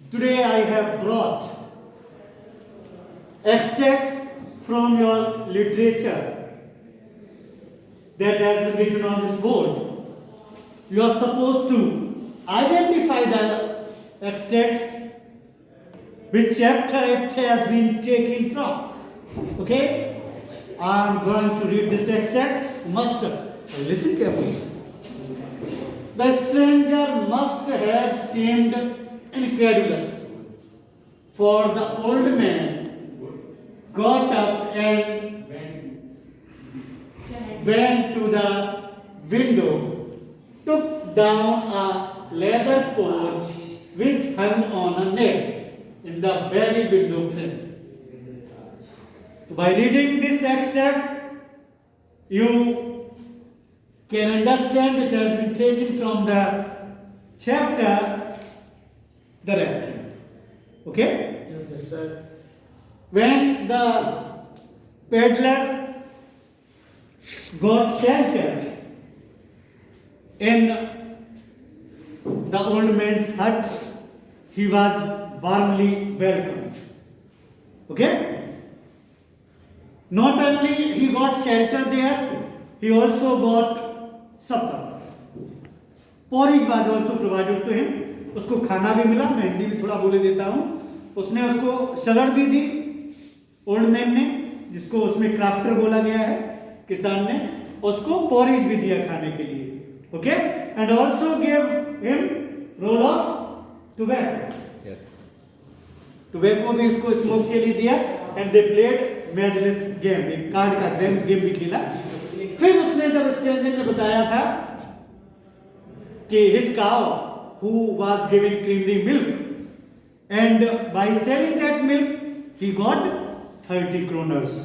Today I have brought extracts from your literature that has been written on this board. You are supposed to identify the extracts, which chapter it has been taken from. Okay? I am going to read this extract. You must listen carefully. The stranger must have seemed incredulous, for the old man got up and went to the window, took down a leather pouch which hung on a nail in the very window frame. So by reading this extract, you can understand it has been taken from the chapter The Rapture. Okay? Yes, sir. When the peddler got shelter in the old man's hut, he was warmly welcomed. Okay? Not only he got shelter there, he also got supper. Porridge was also provided to him. उसको खाना भी मिला. मैं हिंदी भी थोड़ा बोले देता हूँ. उसने उसको सलाद भी दी ओल्ड मैन ने, जिसको उसमें क्राफ्टर बोला गया है, किसान ने. उसको पोरिज भी दिया खाने के लिए. Okay, and also give him roll of tobacco. Yes. Tobacco भी उसको स्मोक के लिए दिया. एंड दे प्लेड मैजलेस गेम, एक कार्ड का गेम भी खेला. फिर उसने जब स्ट्रेंजर ने बताया था कि his cow who was giving creamy milk, and by selling that milk he got 30 kroners.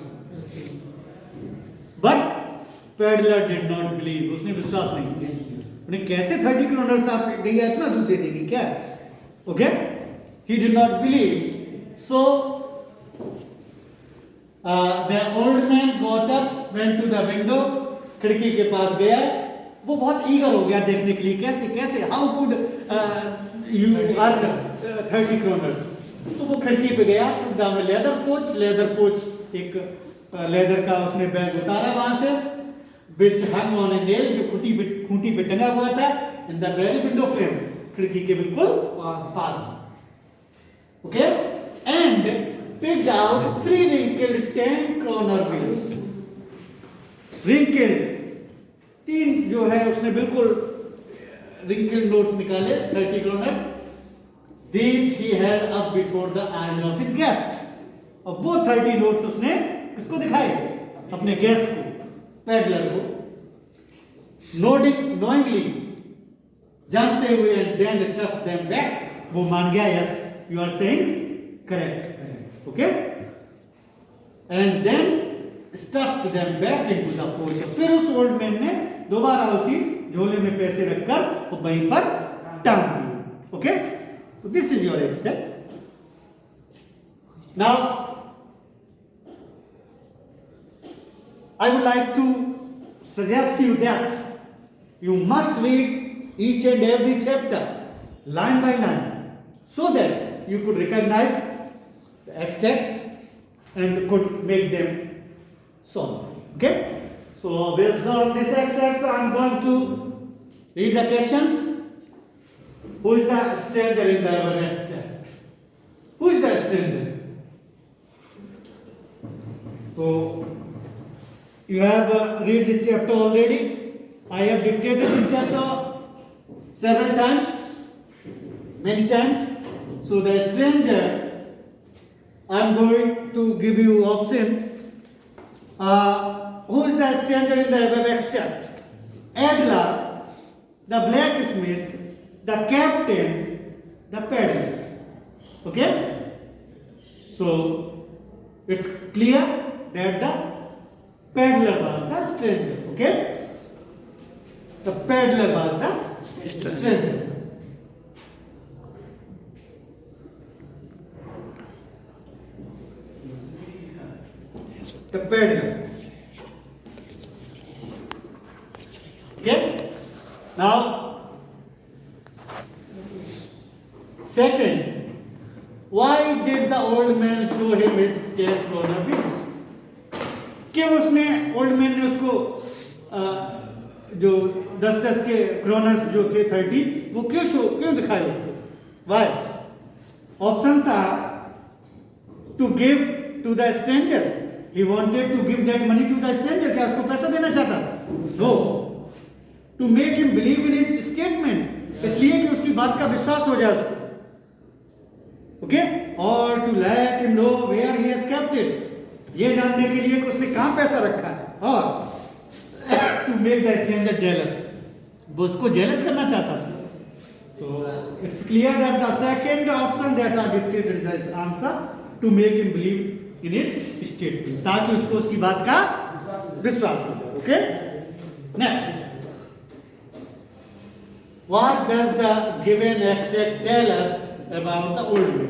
But peddler did not believe. उसने विश्वास नहीं किया. उन्हें कैसे 30 kroners आप गैया इतना दूध दे देगी क्या? Okay? He did not believe. So the old man got up, went to the window, खिड़की के पास गया. वो बहुत ईगर हो गया देखने के लिए, कैसे कैसे how could you earn 30 kroners. तो वो खिड़की पे गया, took down a leather pouch, एक लेदर का उसने बैग उतारा वहां से, which hung on a nail, जो खूंटी पे टंगा हुआ था, in the very window frame, खिड़की के बिल्कुल पास. Okay, and picked out 3 wrinkled 10 kroner bills. Wrinkled 3 जो है उसने बिल्कुल wrinkled notes निकाले, 30 kroners. These he held up before the eyes of his guest. और वो 30 notes उसने किसको दिखाए? अपने गेस्ट को, पेडलर को. Knowingly, जानते हुए, and then stuffed them back. वो मान गया, yes, you are saying correct. Okay? And then stuffed them back into the pouch. फिर उस ओल्ड मैन ने दोबारा उसी झोले में पैसे रखकर वो वहीं पर टांग दिए. ओके, तो दिस इज योर एक्सटेप. Now I would like to suggest you that you must read each and every chapter line by line so that you could recognize the extracts and could make them solve. Okay? So based on this extract, I am going to read the questions. Who is the stranger in the above extract? Who is the stranger? So you have read this chapter already. I have dictated this chapter several times, many times. So the stranger, I am going to give you option. Who is the stranger in the above extract? Adler, the blacksmith, the captain, the peddler. Okay? So it's clear that the peddler was the stranger. Okay? The peddler was the stranger. The peddler. Okay? Now, second, Why did the old man show him his 10 kroner bills? क्यों उसने old man ने उसको जो 10-10 के kroners जो थे 30 वो क्यों दिखाए उसको? Why? Options are to give to the stranger. He wanted to give that money to the stranger. क्या उसको पैसा देना चाहता था? No. To make him believe in his statement. इसलिए कि उसकी बात का विश्वास हो जाए उसको. Okay? Or to let him know where he has kept it. ये जानने के लिए कि उसने कहाँ पैसा रखा है. और to make the stranger jealous. वो उसको jealous करना चाहता था. So it's clear that the second option that are dictated as answer to make him believe in his statement. ताकि उसको उसकी बात का विश्वास हो जाए. Okay? Next. What does the given extract tell us about the old man?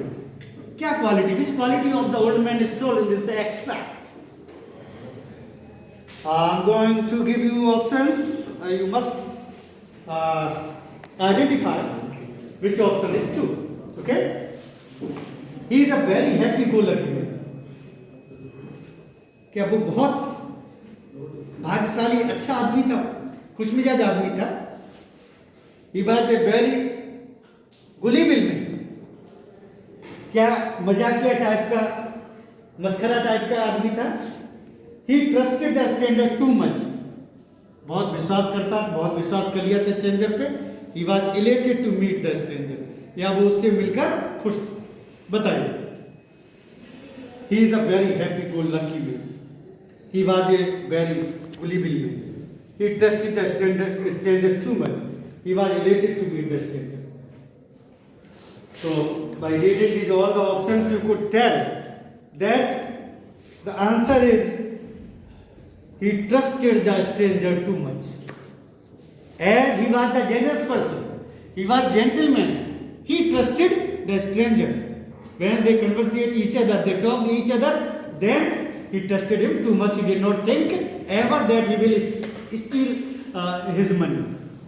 क्या quality? Which quality of the old man is told in this extract? I'm going to give you options. You must identify which option is true. Okay? He is a very happy-go-lucky man. क्या वो बहुत भाग्यशाली अच्छा आदमी था, खुशमिजाज आदमी था. He was a very gullible man. क्या मजाकिया टाइप का, मस्खरा टाइप का आदमी था. He trusted the stranger too much. बहुत विश्वास करता, बहुत विश्वास कर लिया था स्ट्रेंजर पे. He was elated to meet the stranger. या वो उससे मिलकर खुश था. बताइए. He is a very happy-go-lucky man. He was a very gullible man. He trusted the stranger too much. He was elated to meet the stranger. So, by reading these all the options, you could tell that the answer is he trusted the stranger too much. As he was the generous person, he was gentleman. He trusted the stranger. When they conversate each other, they talk to each other, then he trusted him too much. He did not think ever that he will steal his money.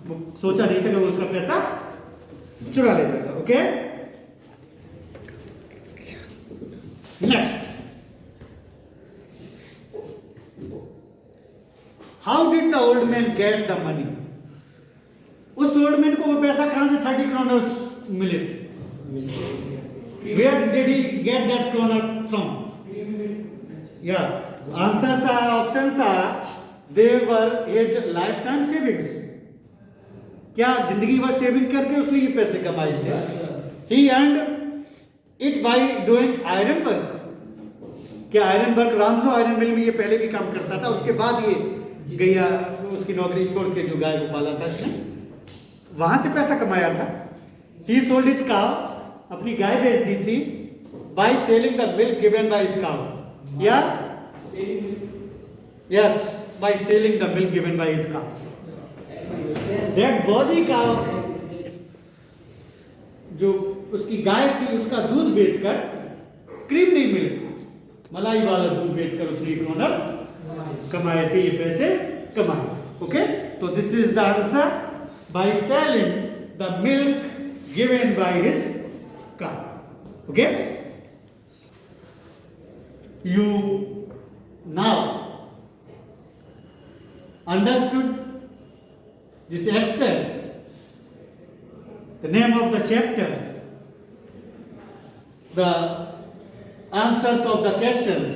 वो सोचा नहीं था कि वो उसका पैसा चुरा ले जाएगा. Okay? Next. How did the old man get the money? उस ओल्ड मैन को वो पैसा कहां से 30 kroners मिले थे? Where did he get that kroner from? Yeah. Answers are, options are, they were his lifetime savings. क्या जिंदगी भर सेविंग करके उसने ये पैसे कमाए थे? He earned it by doing iron work. क्या आयरन वर्क, रामजो आयरन मिल में ये पहले भी काम करता था. उसके बाद ये गया उसकी नौकरी छोड़ के जो गाय को पाला था इसने, वहां से पैसा कमाया था. He sold his cow. अपनी गाय बेच दी थी. By selling the milk given by his cow. Yeah? Yes. By selling the milk given by his cow. That body cow, जो उसकी गाय थी उसका दूध बेचकर, क्रीम नहीं मिल्क, मलाई वाला दूध बेचकर उसने क्रोनर्स कमाए थे, ये पैसे कमाए. ओके? तो this is the answer. By selling the milk given by his cow. Okay? You now understood this extract, the name of the chapter, the answers of the questions.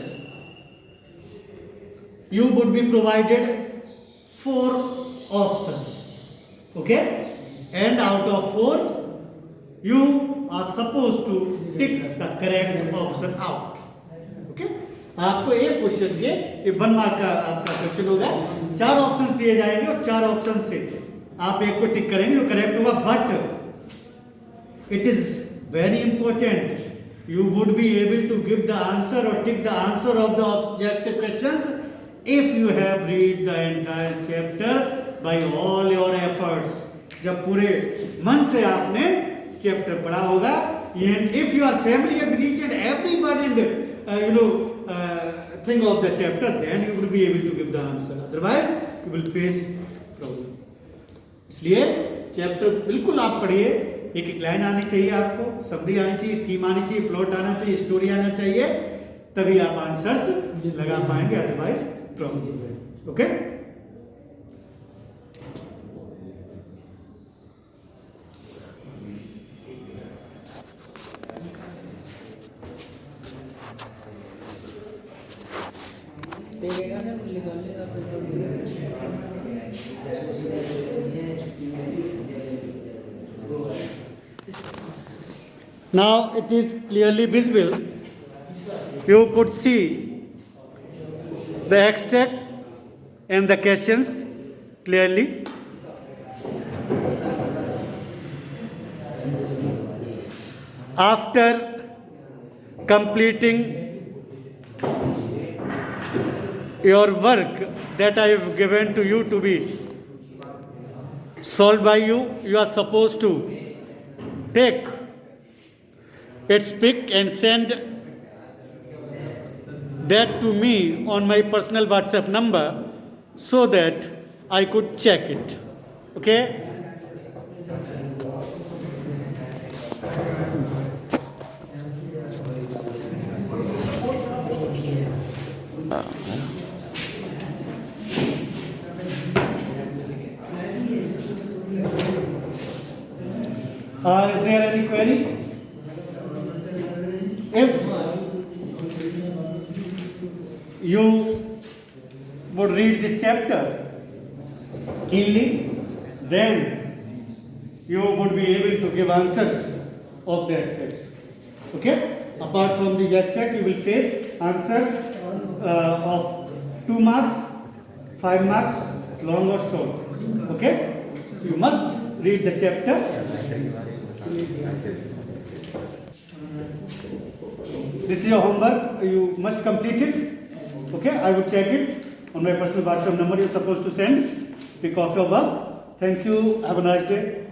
You would be provided 4 options. Okay? And out of 4, you are supposed to tick the correct option out. Okay? आपको एक question के ये 1 mark का आपका question होगा. 4 options दिए जाएंगे और 4 ऑप्शन से आप एक को टिक करेंगे जो करेक्ट होगा. But it is very important, you would be able to give the answer or tick the answer of the objective questions if you have read the entire chapter by all your efforts. जब पूरे मन से आपने chapter पढ़ा होगा. And if you are familiar with each and every word and thing of the chapter, then you will be able to give the answer. Otherwise, you will face problem. इसलिए chapter बिल्कुल आप पढ़िए, एक एक line आनी चाहिए, आपको summary आनी चाहिए, थीम आनी चाहिए, प्लॉट आना चाहिए, स्टोरी आना चाहिए, तभी आप आंसर्स लगा पाएंगे, otherwise problem. Okay, now it is clearly visible. You could see the extract and the questions clearly. After completing your work that I have given to you to be solved by you, you are supposed to take its pic and send that to me on my personal WhatsApp number so that I could check it. Okay? Is there any query? If you would read this chapter keenly, then you would be able to give answers of the extracts. Okay? Apart from these extracts, you will face answers of 2 marks, 5 marks, long or short. Okay? So you must read the chapter. This is your homework. You must complete it. Okay? I will check it on my personal WhatsApp number. You're supposed to send pick of your work. Thank you. Have a nice day.